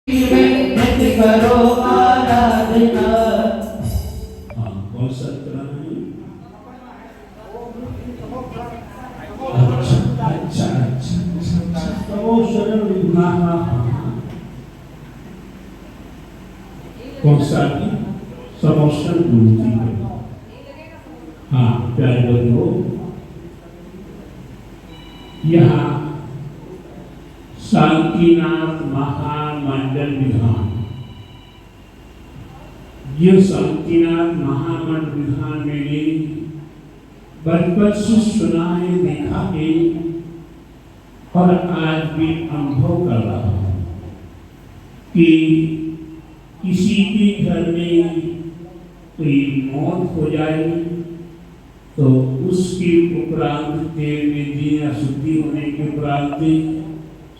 नित्य करो आराधना। हाँ, कौन सा कुरान है? अच्छा। तो शरण विघ्नाः। कौन सा है? समोसन गुरुजी का। हाँ, प्यारे बंधुओं, यहाँ शांतिनाथ महामंडल विधान, ये शांतिनाथ महामंडल विधान मैंने बचपन से सुना है, देखा है और आज भी अनुभव कर रहा हूँ कि किसी के घर में कोई मौत हो जाए तो उसके उपरांत तेल में दिया शुद्धि होने के उपरांत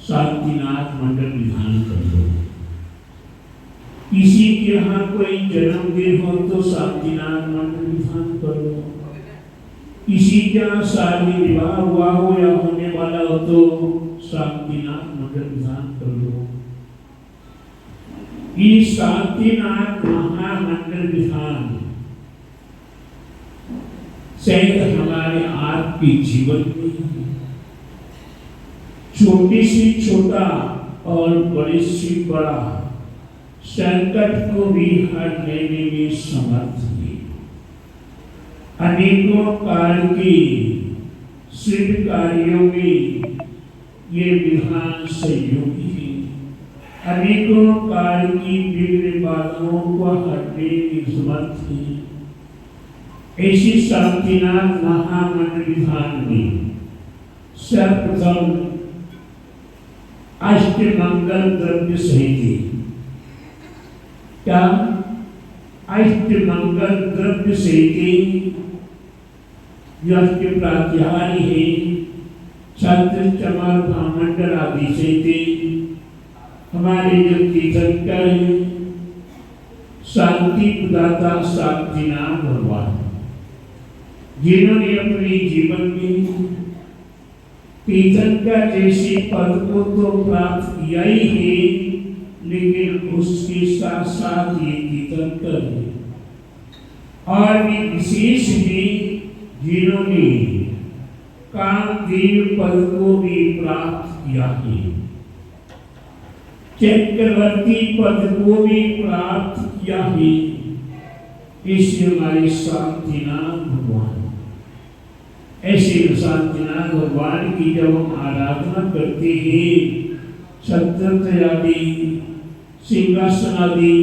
शांतिनाथ मंडल विधान कर दो। किसी के यहाँ कोई जन्मदिन हो तो शांतिनाथ मंडल विधान कर दो। किसी के यहाँ शादी विवाह हुआ हो या होने वाला हो तो शांतिनाथ मंडल विधान कर दो। ये शांतिनाथ महामंडल विधान शायद हमारे आपके जीवन में छोटे से छोटा और बड़े से बड़ा संकट को भी हर लेने में समर्थ है। अनेकों कार्य के सिद्ध कार्यों में ये विधान सहयोगी है। अनेकों कार्य की विघ्न बाधाओं को हटने में समर्थ है। ऐसी शांतिनाथ महामंडल विधान में सर्वप्रथम अष्टमंगल द्रव्य सहित क्या अष्टमंगल द्रव्य सहित प्रात्याहारी है, छत्र चमर भामंडल आदि सहित हमारे जो तीर्थंकर है, शांति प्रदाता शांतिनाथ भगवान, जिन्होंने अपने जीवन में तीर्थंकर जैसे पद को तो प्राप्त किया ही है, लेकिन उसके साथ साथ ये तीर्थंकर है और भी विशेष है जिन्होंने कामदेव पद को भी प्राप्त किया है, चक्रवर्ती पद को भी प्राप्त किया है। इस हमारे शांतिनाथ भगवान, ऐसे शांतिनाथ भगवान की जब हम आराधना करते हैं, छत्र आदि सिंहासन आदि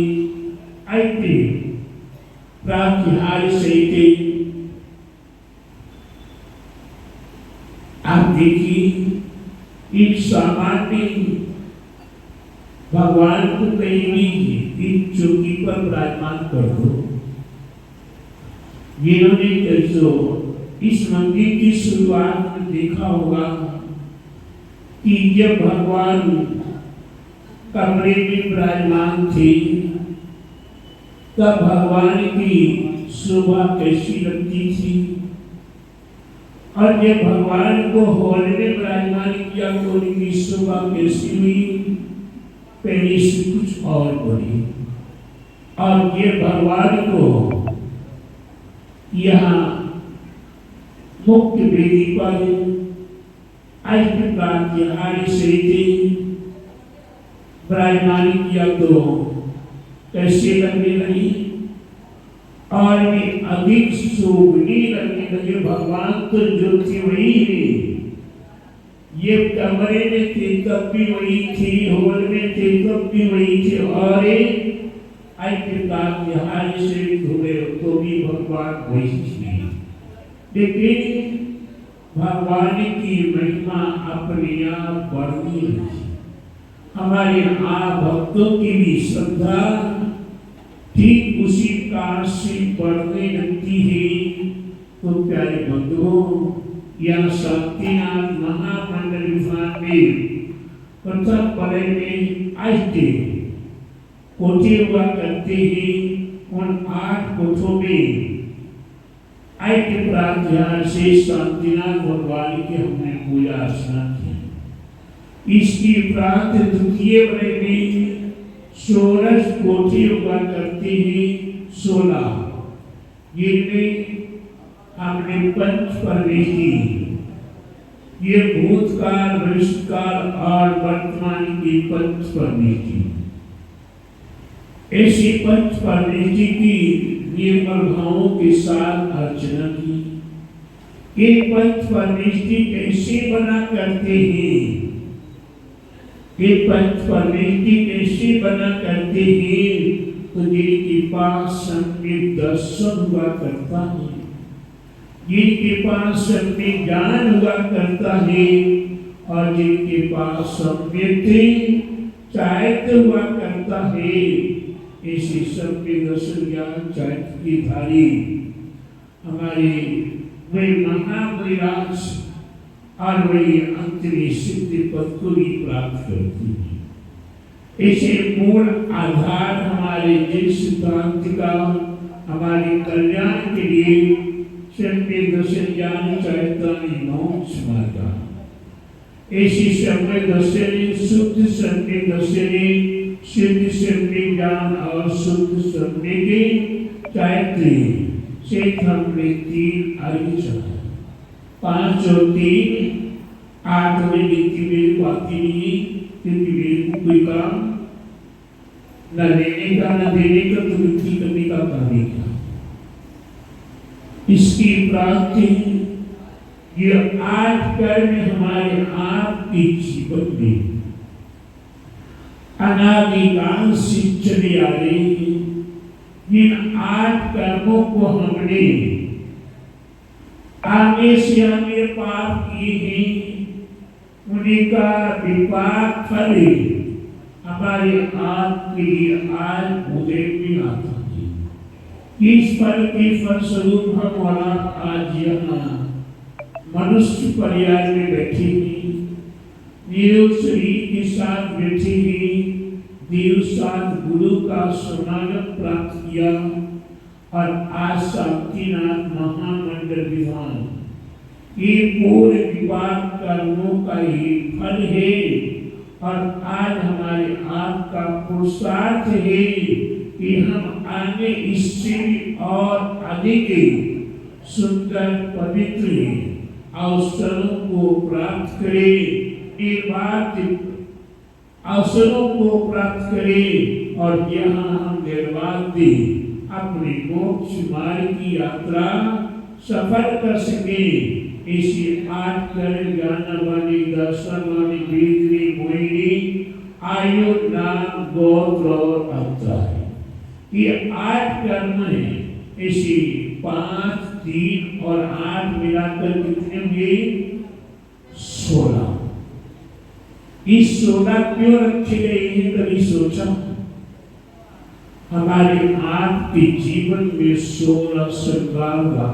ऐसे प्रातिहार्य सहित आप देखिए एक सामान्य भगवान को कहीं भी एक चौकी पर विराजमान कर दो। जिन्होंने जो इस मंदिर की शुरुआत में देखा होगा कि जब भगवान कमरे में विराजमान थे तब भगवान की शोभा कैसी लगती थी, और जब भगवान को हॉल में विराजमान किया तो उनकी शोभा कैसी हुई, पहले से कुछ और बढ़ी। और ये भगवान को यहाँ मुख्य वेदी पर अष्टप्रात्याहार्य सहित विराजमान किया तो कैसे लगने लगी, और भी अधिक शोभनीय लगने लगे। भगवान तो जो थे वही है, ये कमरे में थे तब भी वही थे, हॉल में थे तब भी वही थे, और अष्टप्रात्याहार्य सहित हुए तो भी भगवान वही थे। लेकिन भगवान की महिमा अपने आप बढ़ती है। हमारे आप भक्तों की भी श्रद्धा ठीक उसी कारण से बढ़ने लगती है। तो प्यारे बंधुओं, यह शांतिनाथ महामंडल विधान में प्रथम पड़े में अष्ट कोठे हुआ करते हैं। उन 8 कोठों में अष्ट प्रात्याहार्य से शांतिनाथ भगवान की हमने पूजा अर्चना की। इसकी प्रात द्वितीय वर्ग में षोडश कोटि हुआ करती है 16। जिनमें हमने पंच परमेष्टि, ये भूतकाल, भविष्यकाल और वर्तमान की पंच परमेष्टि, ऐसी पंच परमेष्टि की निर्मल भावों के साथ अर्चना की। ये पंच परमेष्टि कैसे बना करते हैं? ये पंच परमेष्टि कैसे बना करते हैं? तो जिनके पास सम्यक दर्शन हुआ करता है, जिनके पास सम्यक ज्ञान हुआ करता है और जिनके पास सम्यक चारित्र हुआ करता है, ऐसे सम्यक दर्शन ज्ञान चारित्र की धारी हमारे वे महाविराज और वही अंतरी सिद्धि पद को भी प्राप्त करती है। ऐसे मूल आधार हमारे जिन सिद्धांत का हमारे कल्याण के लिए सम्यक दर्शन ज्ञान चारित्राणि मोक्ष मार्ग, ऐसी सम्यक दर्शन, शुद्ध सम्यक दर्शन, शुद्ध सम्यक ज्ञान और शुद्ध सम्यक चारित्र से हमने 3 आगे चला, 5 और 3 8 में नीति में बाती नहीं, क्योंकि मेरे को कोई काम न लेने का न देने का, तो नीति करने का काम नहीं किया। इसकी प्राप्ति ये 8 कर्म हमारे आपके जीवन में अनादिकाल से चले आ रहे हैं। जिन 8 कर्मों को हमने आगे से आगे पाप किए हैं, उन्हीं का विपाक फल हमारे आप के लिए आज उदय में आता है। इस फल के फलस्वरूप हम वाला आज यहाँ मनुष्य परिवार में बैठे हैं, देव शरीर के साथ बैठे हैं, देव साथ गुरु का समागम प्राप्त किया और आज शांतिनाथ महामंडल विधान ये पूरे विवाद कर्मों का ही फल है। और आज हमारे आपका पुरुषार्थ है कि हम आगे इससे भी और अधिक सुंदर पवित्र अवसरों को प्राप्त करें, निर्वाचित अवसरों को प्राप्त करें और यहाँ हम निर्वाध अपने मोक्ष मार्ग की यात्रा सफल कर सके। इसी 8 कर्म ज्ञानवाणी, दर्शनवाणी, वेदनी, मोहिनी, आयु, नाम, गोत्र और अवतार, ये 8 कर्म है। इसी 5, 3 और 8 मिलाकर कितने हुए? 16। इस 16 क्यों रखे गए हैं? कभी सोचा? हमारे आपके जीवन में 16 संस्कार हुआ,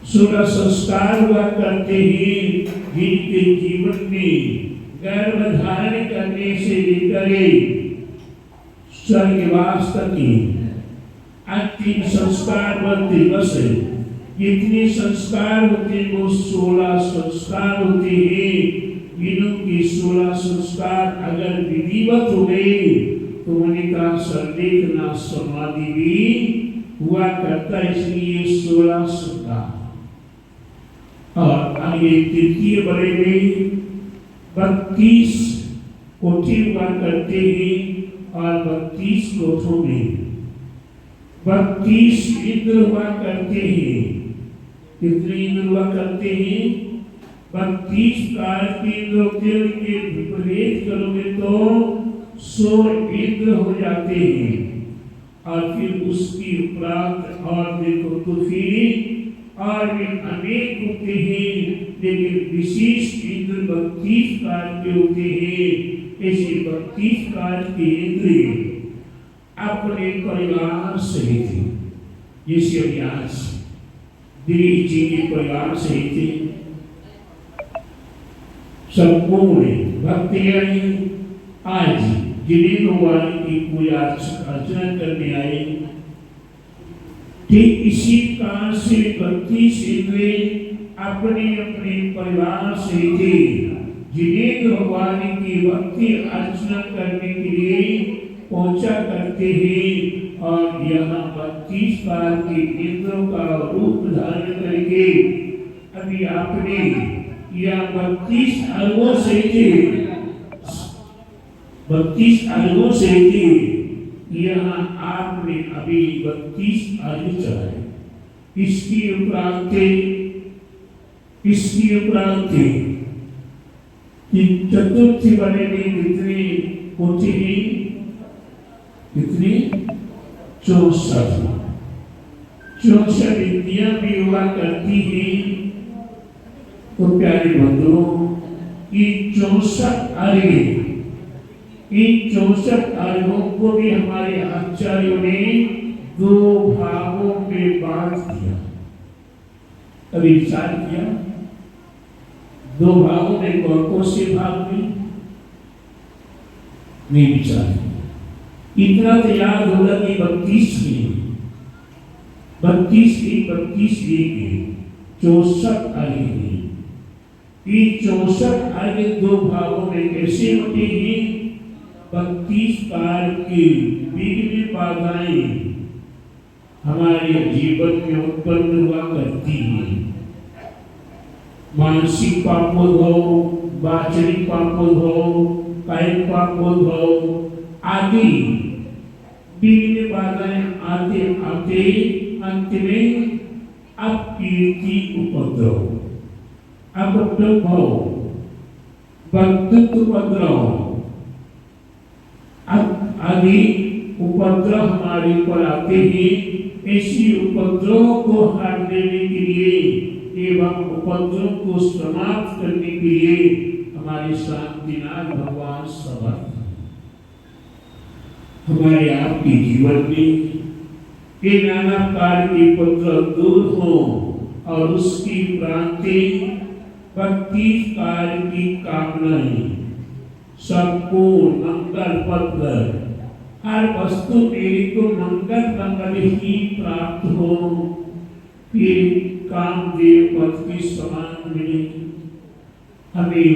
16 संस्कार हुआ करते हैं, जिनके जीवन में गर्भ धारण करने से लेकर स्वर्गवास तक अंतिम संस्कार व दिवस जितने संस्कार होते हैं वो 16 संस्कार होते हैं। जिनके 16 संस्कार अगर विधिवत हो गए तो उनका संलेखना समाधि भी हुआ करता, इसलिए 16 संस्कार। और आगे तृतीय बड़े में 32 कोठे हुआ करते हैं और 32 कोठों में 32 इंद्र हुआ करते हैं। कितने इंद्र हुआ करते हैं? 32 कार के इंद्र के विपरीत करोगे तो 100 इंद्र हो जाते हैं। और फिर उसकी उपरांत और देखो तो फिर और भी अनेक होते हैं, लेकिन विशेष इंद्र 32 कार के होते हैं। ऐसे 32 कार के इंद्र अपने परिवार सहित, जैसे अभ्यास दिलीप जी के परिवार सहित संपूर्ण भक्तियां आज जिन्हें भगवान की पूजा अर्चना करने आए, ठीक इसी कारण से 32 इंद्र अपने अपने परिवार से थे, जिन्हें भगवान की भक्ति अर्चना करने के लिए पहुंचा करते हैं और यहाँ 32 बार के इंद्रों का रूप धारण करके अभी आपने या 32 अलगों से थे 32 अलगों से थे यहाँ आपने अभी 32 अलग चलाए। इसकी उपरांत थे कि चतुर्थी बने में कितनी होती है, कितनी 64 इंद्रियां भी हुआ करती है। तो प्यारे बंधुओं की 64 अर्घ, इन 64 अर्घों को भी हमारे आचार्यों ने 2 भागों में बांट दिया। अभी विचार किया 2 भागों में कौन से भाग में नहीं विचार। इतना तो याद होगा कि 32 में 32 64 अर्घ। ये 64 अर्घ 2 भागों में कैसे होते हैं? 32 बार की विघ्न बाधाएं हमारे जीवन में उत्पन्न हुआ करती है। मानसिक पापोद्भव, वाचनिक पापोद्भव, कायिक पापोद्भव आदि विघ्न बाधाएं आते आते अंत में अपकीर्ति उपद्रव, अपद्रव, बंधुत्व उपद्रव आदि उपद्रव हमारे पर आते हैं। ऐसी उपद्रव को हर देने के लिए एवं उपद्रव को समाप्त करने के लिए हमारे शांतिनाथ भगवान समर्थ। हमारे आपके जीवन में ये नाना प्रकार के उपद्रव दूर हो और उसकी प्रांते 32 कार्य की कामनाएं सबको मंगल पत्र, हर वस्तु मेरे को मंगल ही प्राप्त हो, फिर कामदेव पद की समान मिले। हमें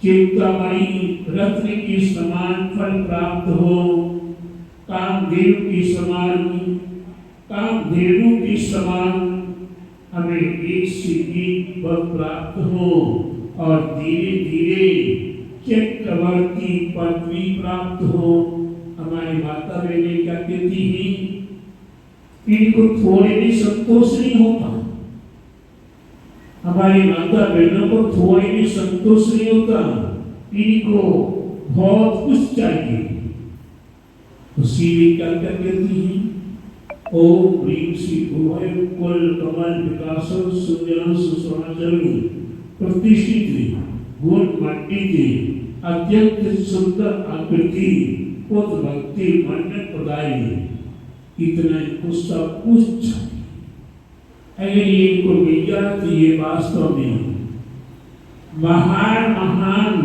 चिंतामणि रत्न की समान फल प्राप्त हो, कामदेव की समान, कामधेनु की समान हमें एक सिद्धि पद प्राप्त हो और धीरे धीरे चक्रवर्ती पदवी प्राप्त हो। हमारी माता बहने क्या कहती है? इनको थोड़े भी संतोष नहीं होता। हमारी माता बहनों को थोड़े भी संतोष नहीं होता, इनको बहुत कुछ चाहिए। उसी क्या कहती है? ओम ह्रीं श्री उभय कुल कमल विकासन सुंदरं सुसमाचरणी प्रतिष्ठित गुण मंडित अत्यंत सुंदर आकृति पुत भक्ति मंडल प्रदायी। इतना इनको सब कुछ चाहिए। अगर ये इनको मिल जाए तो ये वास्तव में महान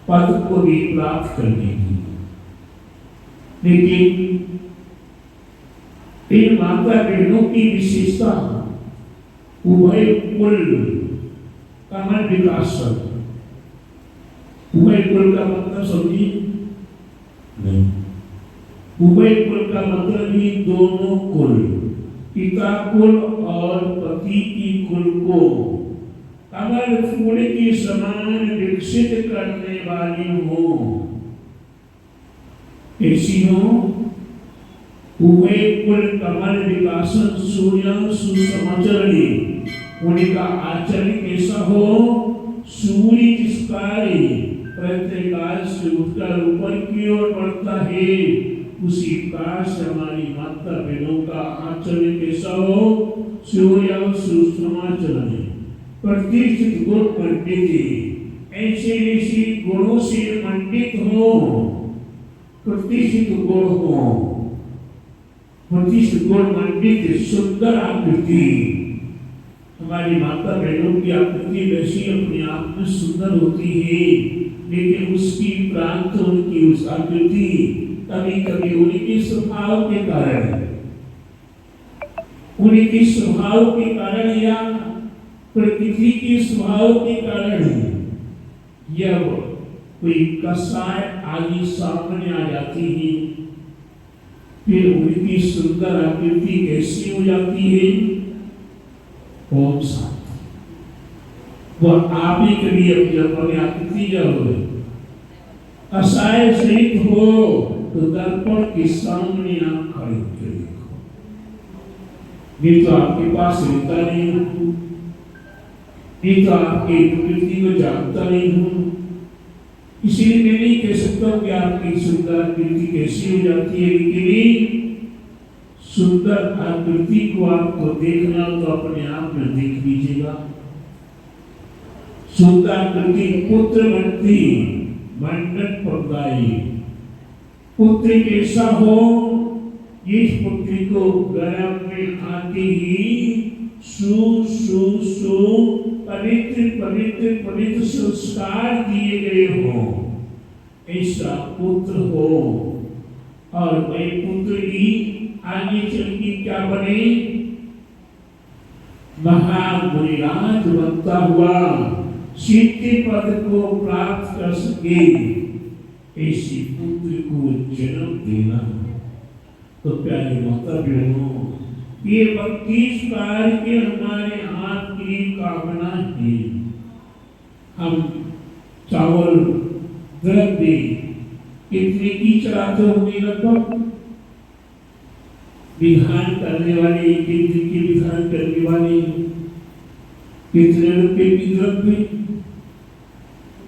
पद को भी प्राप्त कर लेगी। लेकिन इन माता बहनों की विशेषता उभय कुल कमल विकासन। उभय कुल का मतलब समझी नहीं। उभय कुल का मतलब ही दोनों कुल, पिता कुल और पति की कुल को कमल फूल के समान विकसित करने वाली हो, ऐसी हो। उभय कुल कमल विकासन सूर्य सुसमाचरणी, उनका आचरण कैसा हो? सूर्य जिस कार्य प्रत्येक से उठकर ऊपर की ओर बढ़ता है, उसी प्रकार से हमारी माता बहनों का आचरण कैसा हो? सूर्य सुसमाचरण, प्रतिष्ठित गुण मंडित, ऐसे गुणों से मंडित हो, प्रतिष्ठित गुण हो, प्रतिष्ठित गुण मंडित सुंदर आकृति। हमारी माता बहनों की आकृति वैसी अपने आप में सुंदर होती है, लेकिन उसकी प्रांत उनकी उस आकृति कभी कभी उनके स्वभाव के कारण या प्रकृति के स्वभाव के कारण यह कोई कसाय आदि सामने आ जाती है, फिर उनकी सुंदर आकृति कैसी हो जाती है? ओम शांति। वह आप ही के लिए जब आकृति जब कसाय सहित हो तो दर्पण के सामने आप खड़े होकर देखो। ये तो आपके पास रहता नहीं हूँ, ये तो आपकी प्रकृति को जानता नहीं हूँ, इसीलिए मैं नहीं कह सकता कि आपकी सुंदर आकृति कैसी हो जाती है। लेकिन सुंदर आकृति को आपको देखना तो अपने आप में देख लीजिएगा। सुंदर आकृति पुत्र बनती मंडन पकड़ाई, पुत्र कैसा हो, इस पुत्री को गर्भ में आते ही सु सु सु पवित्र पवित्र पवित्र संस्कार दिए गए हो, ऐसा पुत्र हो। और वही पुत्र ही आगे चल के क्या बने? महामुनिराज बनता हुआ सिद्धि पद को प्राप्त कर सके, ऐसी पुत्र को जन्म देना। तो प्यारे माता बहनों, ये 32 कार्य के हमारे हाथ की कामना है। हम चावल द्रव्य कितने की चढ़ाते होंगे? लगभग विधान करने वाले, कितने की विधान करने वाले, कितने रुपए की द्रव्य?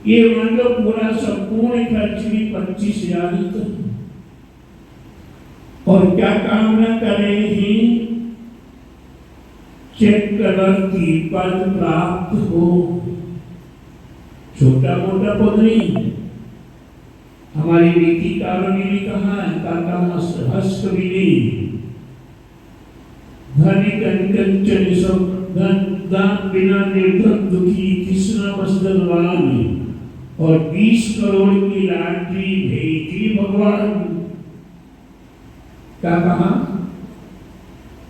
ये मान लो पूरा संपूर्ण खर्च भी 25,000 ही तो। और क्या कामना कर रहे हैं? चक्रवर्ती पद प्राप्त हो। छोटा मोटा पद नहीं। हमारी नीतिकारों ने भी कहा है, काका हस्त कवि, धन कंचन सब धन दान बिना निर्धन दुखी कृष्णा बसदलवान, और 20 करोड़ की लॉटरी भेजी भगवान। क्या कहा?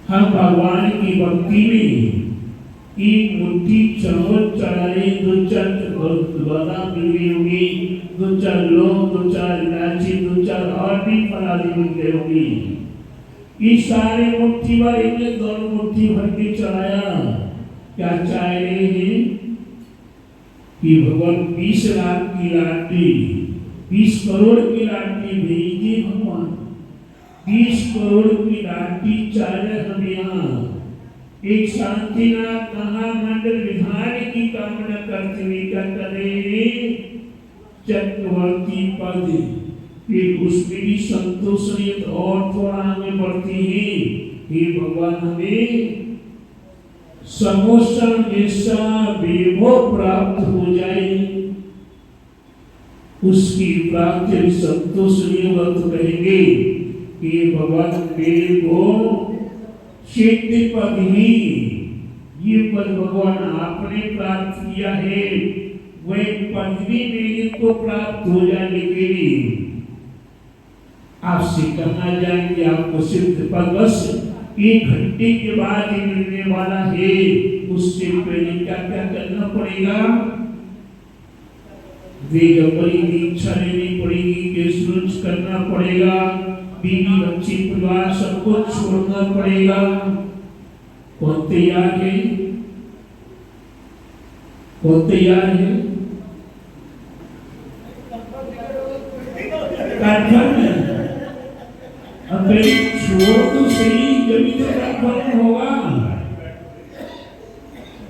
हम भगवान की भक्ति में एक मुट्ठी चावल चढ़ाए, 2-4 बादाम मिल गई होगी, 2-4 लौंग, 2-4 इलायची, 2-4 और भी फल आदि मिल गए होंगी। इस सारे मुट्ठी भर ने 2 मुट्ठी भर के चढ़ाया। क्या चाह रहे हैं? कि भगवान 20 लाख की लॉटरी, 20 करोड़ की लॉटरी भेजिए भगवान। 20 करोड़ की लॉटरी चाहे हम यहाँ एक शांतिनाथ महामंडल विधान की कामना करते हुए क्या करें? चक्रवर्ती पद। फिर उसमें भी संतोष और थोड़ा आगे बढ़ती है। हे भगवान, हमें समोसा जैसा वैभव प्राप्त हो जाए। उसकी प्राप्ति संतोष नहीं होगा तो कहेंगे कि भगवान मेरे को सिद्धि पद ही, ये पद भगवान आपने प्राप्त किया है, वह पद भी मेरे को प्राप्त हो जाने के लिए आपसे कहना जाएंगे आपको सिद्ध पद बस 1 घंटे के बाद ही मिलने वाला है। उससे पहले क्या क्या करना पड़ेगा? बड़ी दीक्षा लेनी पड़ेगी, केसरुच करना पड़ेगा, बीवी बच्ची परिवार सबको छोड़ना पड़ेगा। कौन तैयार है? कौन तैयार है? अबे छोड़ तो सही, जब तक कंफर्म होगा।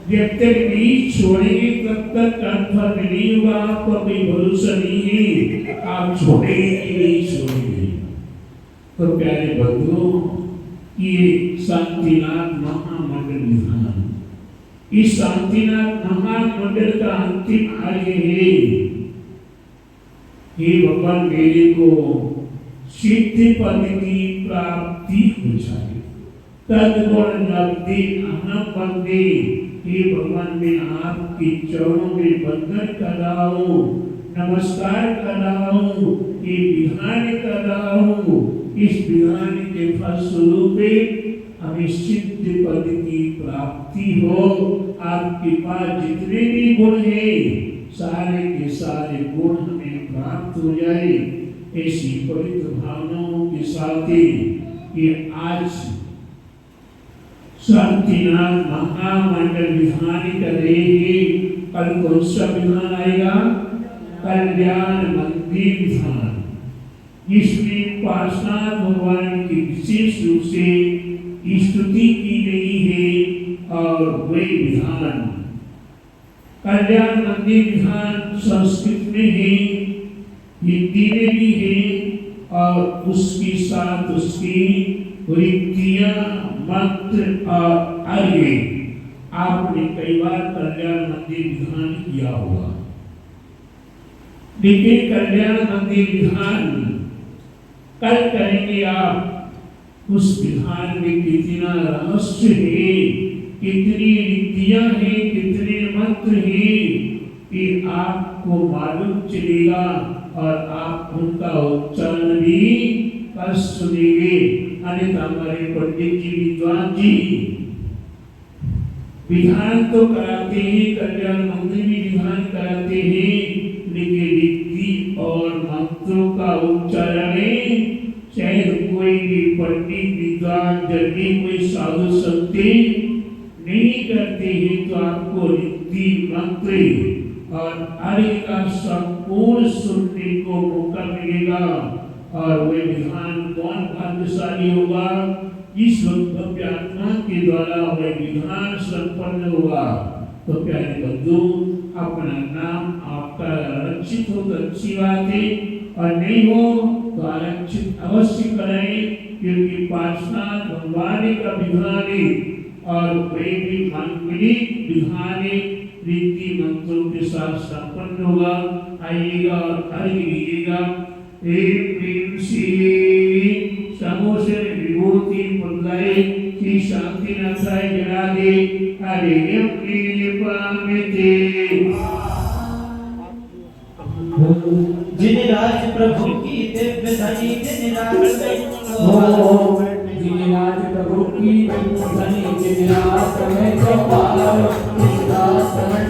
जब तक नहीं छोड़ेंगे तब तक कंफर्म नहीं होगा। आपको कोई भरोसा नहीं है आप छोड़ेंगे कि नहीं छोड़ेंगे। तो प्यारे बंधुओं, ये शांतिनाथ महामंडल विधान, इस शांतिनाथ महामंडल का अंतिम कार्य है। हे भगवान, मेरे को सिद्धि पद की प्राप्ति हो जाए। तद्गुण नब्दे अहम बंदे। हे भगवान, मैं आपके चरणों में वंदन कर रहा हूँ, नमस्कार कर रहा हूँ, ये विधान कर रहा हूँ। इस विधान के फलस्वरूप हमें सिद्धि पद की प्राप्ति हो। आपके पास जितने भी गुण हैं, सारे के सारे गुण हमें प्राप्त हो जाए, ऐसी पवित्र भावनाओं के साथ ये आज शांतिनाथ महामंडल विधान कर रहे हैं। कल कौन सा विधान आएगा? कल्याण मंदिर विधान। इसमें पार्षद भगवान की विशेष रूप से स्तुति की गई है और वे विधान कल्याण मंदिर विधान संस्कृत में है, हिंदी में भी है और उसके साथ उसकी रीतियां, मंत्र और अर्घ्य आपने कई बार कल्याण मंदिर विधान किया होगा। लेकिन कल्याण मंदिर विधान कल करेंगे आप। उस विधान में कितना रहस्य है, कितनी रीतियां हैं, कितने मंत्र हैं कि आपको मालूम चलेगा और आप उनका उच्चारण भी कर सुनेंगे। अन्यथा हमारे पंडित जी, विद्वान जी विधान तो कराते हैं, कल्याण मंदिर भी विधान कराते हैं, लेकिन रीति और मंत्रों का उच्चारण शायद कोई भी पंडित, विद्वान, जल्दी कोई साधु संत नहीं करते हैं। तो आपको रीति, मंत्र और अर्घ्य का संपूर्ण सुनने को मौका मिलेगा। और वह विधान कौन भाग्यशाली होगा? इस भव्य आत्मा के द्वारा वह विधान संपन्न होगा। तो प्यारे बंधु, अपना नाम आपका आरक्षित हो तो अच्छी बात है, और नहीं हो तो आरक्षित अवश्य करें, क्योंकि पार्षद भगवान का विधान है और वे भी मांगलिक विधान रीति मंत्रों के साथ संपन्न होगा। आइएगा और अर्घ्य लीजिएगा। समोसे विभूति पुतलाए श्री शांतिनाथाय जरा दे हरे जिन राज प्रभु की दिव्य धनी, जिन राज प्रभु की दिव्य धनी, जिन राज में चौपाल, जिन राज में